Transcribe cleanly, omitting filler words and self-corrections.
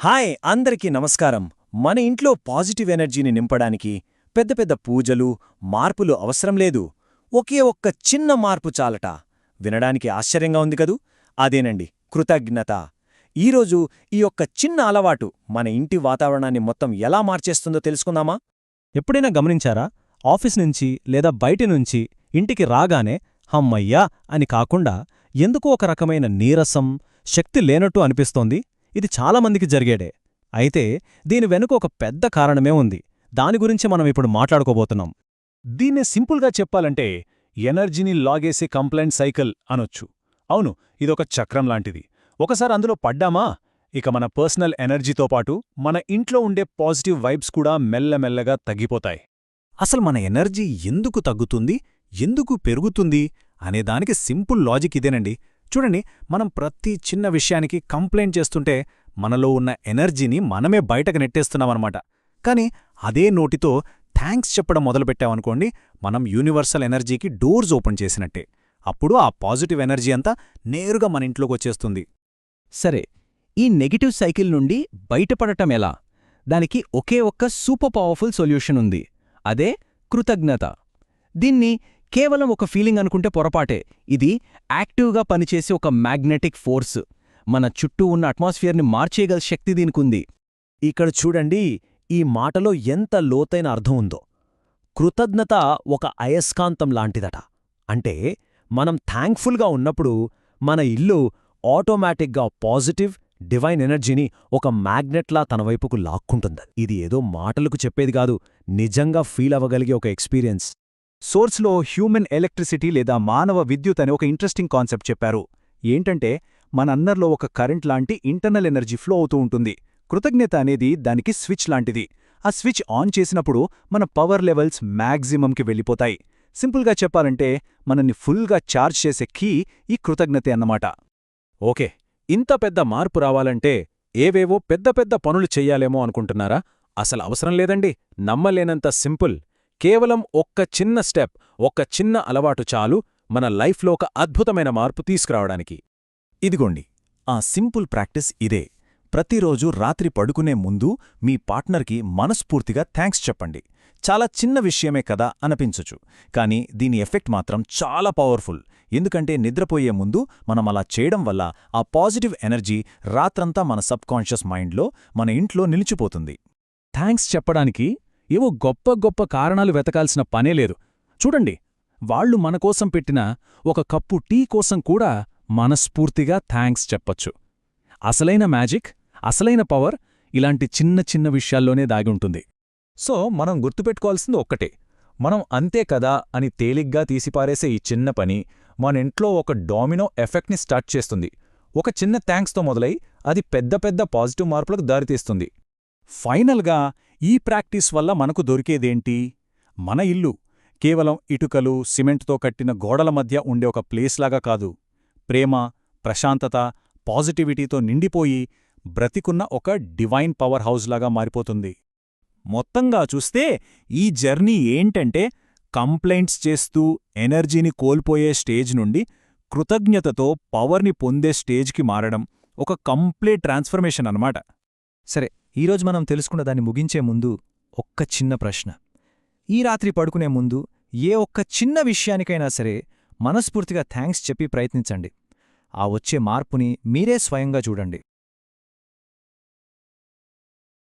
Hi అందరికీ నమస్కారం. మన ఇంట్లో పాజిటివ్ ఎనర్జీని నింపడానికి పెద్ద పెద్ద పూజలు, మార్పులు అవసరం లేదు. ఒకే ఒక్క చిన్న మార్పు చాలట. వినడానికి ఆశ్చర్యంగా ఉంది కదూ? అదేనండి, కృతజ్ఞత. ఈరోజు ఈ ఒక్క చిన్న అలవాటు మన ఇంటి వాతావరణాన్ని మొత్తం ఎలా మార్చేస్తుందో తెలుసుకుందామా? ఎప్పుడైనా గమనించారా? ఆఫీస్ నుంచి లేదా బయటి నుంచి ఇంటికి రాగానే హమ్మయ్యా అని కాకుండా ఎందుకో ఒక రకమైన నీరసం, శక్తి లేనట్టు అనిపిస్తోంది. ఇది చాలామందికి జరిగేడే. అయితే దీని వెనుక ఒక పెద్ద కారణమే ఉంది. దాని గురించి మనం ఇప్పుడు మాట్లాడుకోబోతున్నాం. దీన్నే సింపుల్గా చెప్పాలంటే ఎనర్జీని లాగేసే కంప్లైంట్ సైకిల్ అనొచ్చు. అవును, ఇదొక చక్రం లాంటిది. ఒకసారి అందులో పడ్డామా, ఇక మన పర్సనల్ ఎనర్జీతో పాటు మన ఇంట్లో ఉండే పాజిటివ్ వైబ్స్ కూడా మెల్లమెల్లగా తగ్గిపోతాయి. అసలు మన ఎనర్జీ ఎందుకు తగ్గుతుంది, ఎందుకు పెరుగుతుంది అనేదానికి సింపుల్ లాజిక్ ఇదేనండి. చూడండి, మనం ప్రతి చిన్న విషయానికి కంప్లైంట్ చేస్తుంటే మనలో ఉన్న ఎనర్జీని మనమే బయటకు నెట్టేస్తున్నామన్నమాట. కాని అదే నోటితో థ్యాంక్స్ చెప్పడం మొదలుపెట్టామనుకోండి, మనం యూనివర్సల్ ఎనర్జీకి డోర్స్ ఓపెన్ చేసినట్టే. అప్పుడు ఆ పాజిటివ్ ఎనర్జీ అంతా నేరుగా మన ఇంట్లోకొచ్చేస్తుంది. సరే, ఈ నెగటివ్ సైకిల్ నుండి బయటపడటం ఎలా? దానికి ఒకే ఒక్క సూపర్ పవర్ఫుల్ సొల్యూషన్ ఉంది. అదే కృతజ్ఞత. దీన్ని కేవలం ఒక ఫీలింగ్ అనుకుంటే పొరపాటే. ఇది యాక్టివ్గా పనిచేసే ఒక మ్యాగ్నెటిక్ ఫోర్స్. మన చుట్టూ ఉన్న అట్మాస్ఫియర్ని మార్చేయగల శక్తి దీనికుంది. ఇక్కడ చూడండి, ఈ మాటలో ఎంత లోతైన అర్థం ఉందో. కృతజ్ఞత ఒక అయస్కాంతం లాంటిదట. అంటే మనం థ్యాంక్ఫుల్గా ఉన్నప్పుడు మన ఇల్లు ఆటోమేటిక్గా పాజిటివ్, డివైన్ ఎనర్జీని ఒక మ్యాగ్నెట్లా తన వైపుకు లాక్కుంటుంది. ఇది ఏదో మాటలకు చెప్పేది కాదు, నిజంగా ఫీల్ అవ్వగలిగే ఒక ఎక్స్పీరియన్స్. సోర్స్లో హ్యూమన్ ఎలక్ట్రిసిటీ లేదా మానవ విద్యుత్ అనే ఒక ఇంట్రెస్టింగ్ కాన్సెప్ట్ చెప్పారు. ఏంటంటే మనందరిలో ఒక కరెంట్ లాంటి ఇంటర్నల్ ఎనర్జీ ఫ్లో అవుతూ ఉంటుంది. కృతజ్ఞత అనేది దానికి స్విచ్ లాంటిది. ఆ స్విచ్ ఆన్ చేసినప్పుడు మన పవర్ లెవెల్స్ మ్యాక్సిమంకి వెళ్ళిపోతాయి. సింపుల్గా చెప్పాలంటే మనల్ని ఫుల్గా ఛార్జ్ చేసే కీ ఈ కృతజ్ఞతే అన్నమాట. ఓకే, ఇంత పెద్ద మార్పు రావాలంటే ఏవేవో పెద్ద పెద్ద పనులు చెయ్యాలేమో అనుకుంటున్నారా? అసలు అవసరం లేదండి. నమ్మలేనంత సింపుల్. కేవలం ఒక్క చిన్న స్టెప్, ఒక్క చిన్న అలవాటు చాలు మన లైఫ్లో ఒక అద్భుతమైన మార్పు తీసుకురావడానికి. ఇదిగోండి, ఆ సింపుల్ ప్రాక్టీస్ ఇదే. ప్రతిరోజు రాత్రి పడుకునే ముందు మీ పార్ట్నర్కి మనస్ఫూర్తిగా థ్యాంక్స్ చెప్పండి. చాలా చిన్న విషయమే కదా అనిపించచ్చు, కానీ దీని ఎఫెక్ట్ మాత్రం చాలా పవర్ఫుల్. ఎందుకంటే నిద్రపోయే ముందు మనం అలా చేయడం వల్ల ఆ పాజిటివ్ ఎనర్జీ రాత్రంతా మన సబ్కాన్షియస్ మైండ్లో, మన ఇంట్లో నిలిచిపోతుంది. థ్యాంక్స్ చెప్పడానికి ఏవో గొప్ప గొప్ప కారణాలు వెతకాల్సిన పనే లేదు. చూడండి, వాళ్లు మనకోసం పెట్టిన ఒక కప్పు టీ కోసం కూడా మనస్ఫూర్తిగా థ్యాంక్స్ చెప్పొచ్చు. అసలైన మ్యాజిక్, అసలైన పవర్ ఇలాంటి చిన్న చిన్న విషయాల్లోనే దాగి ఉంటుంది. సో మనం గుర్తుపెట్టుకోవాల్సింది ఒక్కటే, మనం అంతే కదా అని తేలిగ్గా తీసిపారేసే ఈ చిన్న పని మన ఇంట్లో ఒక డామినో ఎఫెక్ట్ని స్టార్ట్ చేస్తుంది. ఒక చిన్న థ్యాంక్స్తో మొదలై అది పెద్ద పెద్ద పాజిటివ్ మార్పులకు దారితీస్తుంది. ఫైనల్గా ఈ ప్రాక్టీస్ వల్ల మనకు దొరికేదేంటి? మన ఇల్లు కేవలం ఇటుకలు, సిమెంట్తో కట్టిన గోడల మధ్య ఉండే ఒక ప్లేస్లాగా కాదు, ప్రేమ, ప్రశాంతత, పాజిటివిటీతో నిండిపోయి బ్రతికున్న ఒక డివైన్ పవర్ హౌస్లాగా మారిపోతుంది. మొత్తంగా చూస్తే ఈ జర్నీ ఏంటంటే, కంప్లైంట్స్ చేస్తూ ఎనర్జీని కోల్పోయే స్టేజ్ నుండి కృతజ్ఞతతో పవర్ని పొందే స్టేజ్కి మారడం ఒక కంప్లీట్ ట్రాన్స్ఫర్మేషన్ అన్నమాట. సరే, ఈరోజు మనం తెలుసుకున్న దాన్ని ముగించే ముందు ఒక్క చిన్న ప్రశ్న. ఈ రాత్రి పడుకునే ముందు ఏ ఒక్క చిన్న విషయానికైనా సరే మనస్ఫూర్తిగా థ్యాంక్స్ చెప్పి ప్రయత్నించండి. ఆ వచ్చే మార్పుని మీరే స్వయంగా చూడండి.